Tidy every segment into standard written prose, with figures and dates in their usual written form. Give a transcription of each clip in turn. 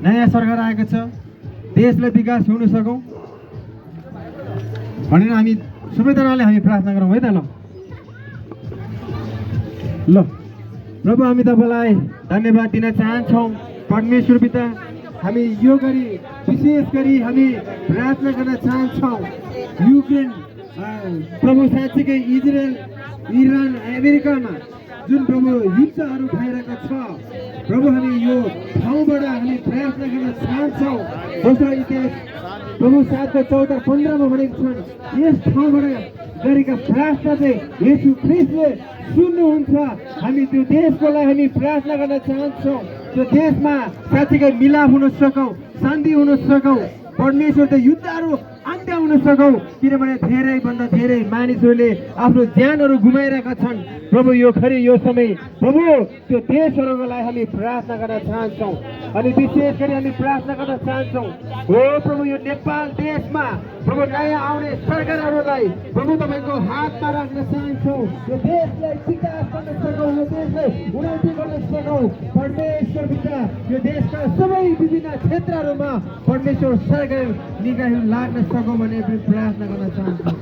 नयाँ सरकार आएको छ, देशलाई विकास हुन सकौँ भनेर हामी सबैजनाले हामी प्रार्थना गरौँ है त। ल प्रभु हामी तपाईँलाई धन्यवाद दिन चाहन्छौँ। परमेश्वर पिता, हामी यो गरी विशेष गरी हामी प्रार्थना गर्न चाहन्छौँ युक्रेन प्रभु साँच्चीकै इजरायल, इरान, अमेरिकामा जुन प्रभु हिंसाहरू भइरहेको छ प्रभु, हामी यो ठाउँबाट हामी प्रार्थना गर्न चाहन्छौँ। दोस्रो इतिहास प्रभु 7:14-15 भनेको छन्, यस ठाउँबाट गरेका प्रार्थना चाहिँ येशू ख्रीष्टले सुन्नुहुन्छ। हामी त्यो देशको लागि हामी प्रार्थना गर्न चाहन्छौँ। त्यो देशमा साँच्चीकै मिलाप हुन सकौँ, शान्ति हुन सकौँ, परमेश्वर त्यो युद्धहरू अन्त्य हुन सकौँ। किनभने धेरैभन्दा धेरै मानिसहरूले आफ्नो ज्यानहरू गुमाइरहेका छन्। प्रभु यो खरि यो समय प्रभु त्यो देशहरूको लागि हामी प्रार्थना गर्न चाहन्छौँ। अनि विशेष गरी हामी प्रार्थना गर्न चाहन्छौँ हो प्रभु यो नेपाल देशमा प्रभु नयाँ आउने सरकारहरूलाई प्रभु तपाईँको हातमा राख्न चाहन्छौँ। यो देशलाई विकास गर्न सकौँ, यो देशलाई उन्नति गर्न सकौँ। परमेश्वर पिता, यो देशका सबै विभिन्न क्षेत्रहरूमा परमेश्वर सरकार निगाह लाग्न सकौँ भने प्रार्थना गर्न चाहन्छौँ।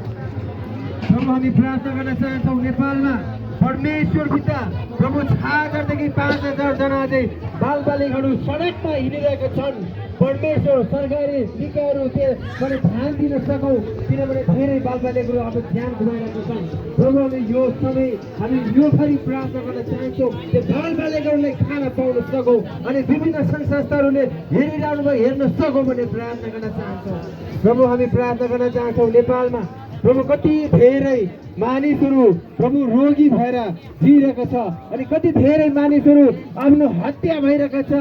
प्रभु हामी प्रार्थना गर्न चाहन्छौँ नेपालमा परमेश्वर पिता प्रभु 6,000देखि 5,000 जना चाहिँ बालबालिकाहरू सडकमा हिँडिरहेका छन्। परमेश्वर सरकारी निकायहरू त्यसबाट ध्यान दिन सकौँ, किनभने धेरै बालबालिकाहरू अब ध्यान गुमाइरहेका छन्। प्रभु हामी यो समय हामी यो खरि प्रार्थना गर्न चाहन्छौँ त्यो बालबालिकाहरूलाई खाना पाउन सकौँ अनि विभिन्न सङ्घ संस्थाहरूले हेरिरहनु भयो हेर्न सकौँ भन्ने प्रार्थना गर्न चाहन्छौँ। प्रभु हामी प्रार्थना गर्न चाहन्छौँ नेपालमा प्रभु कति धेरै मानिसहरू प्रभु रोगी भएर जिइरहेको छ अनि कति धेरै मानिसहरू आफ्नो हत्या भइरहेको छ।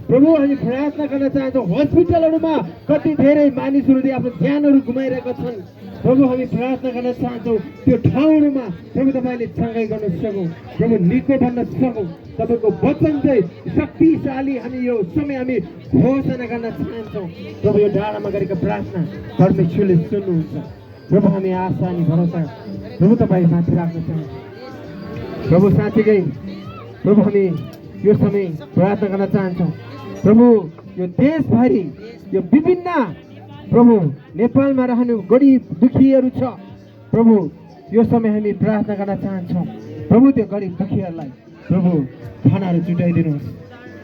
प्रभु हामी प्रार्थना गर्न चाहन्छौँ, हस्पिटलहरूमा कति धेरै मानिसहरूले आफ्नो ज्यानहरू गुमाइरहेका छन्। प्रभु हामी प्रार्थना गर्न चाहन्छौँ त्यो ठाउँहरूमा प्रभु तपाईँले चङ्गाइ गर्न सकौँ, प्रभु निको बन्न सकौँ। तपाईँको वचन चाहिँ शक्तिशाली हामी यो समय हामी घोषणा गर्न चाहन्छौँ। प्रभु यो डाँडामा गरेको प्रार्थना परमेश्वरले सुन्नुहुन्छ। प्रभु हामी आशा अनि भरोसा प्रभु तपाईँ माथि राख्न चाहन्छौँ। प्रभु साँच्चीकै प्रभु हामी यो समय प्रार्थना गर्न चाहन्छौँ। प्रभु यो देशभरि यो विभिन्न प्रभु नेपालमा रहने गरिब दुखीहरू छ प्रभु, यो समय हामी प्रार्थना गर्न चाहन्छौँ। प्रभु त्यो गरिब दुखीहरूलाई प्रभु खानाहरू जुटाइदिनुहोस्,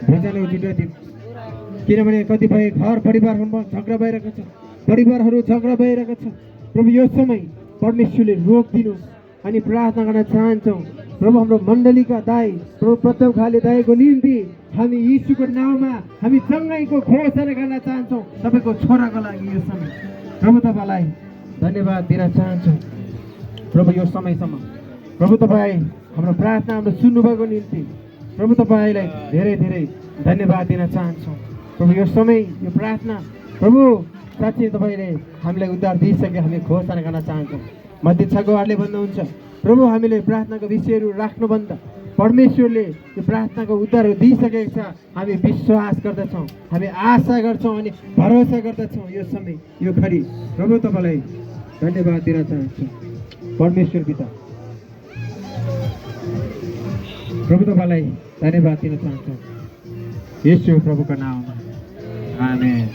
भोजनहरू जुटाइदिनुहोस्। किनभने कतिपय घर परिवारहरूमा झगडा भइरहेको छ, परिवारहरू झगडा भइरहेको छ। प्रभु यो समय परमेश्वरले रोकिदिनुहोस्। अनि प्रार्थना गर्न चाहन्छौँ प्रभु हाम्रो मण्डलीका दाइ प्रभु प्रताप खाले दाइको निम्ति हामी यीशुको नाउँमा हामी चङ्गाइको घोषणा गर्न चाहन्छौँ। तपाईँको छोराको लागि यो समय प्रभु तपाईँलाई धन्यवाद दिन चाहन्छौँ। प्रभु यो समयसम्म प्रभु तपाईँ हाम्रो प्रार्थना हाम्रो सुन्नुभएको निम्ति प्रभु तपाईँलाई धेरै धेरै धन्यवाद दिन चाहन्छौँ। प्रभु यो समय यो प्रार्थना प्रभु साँच्चै तपाईँले हामीलाई उद्धार दिइसके हामी घोषणा गर्न चाहन्छौँ। मत्ती 6:8ले भन्नुहुन्छ प्रभु हामीले प्रार्थनाको विषयहरू राख्नुभन्दा परमेश्वरले यो प्रार्थनाको उत्तरहरू दिइसकेको छ। हामी विश्वास गर्दछौँ, हामी आशा गर्छौँ अनि भरोसा गर्दछौँ। यो समय यो खरि प्रभु तपाईँलाई धन्यवाद दिन चाहन्छु। परमेश्वर पिता प्रभु तपाईँलाई धन्यवाद दिन चाहन्छौँ, येशू प्रभुको नाममा आमेन।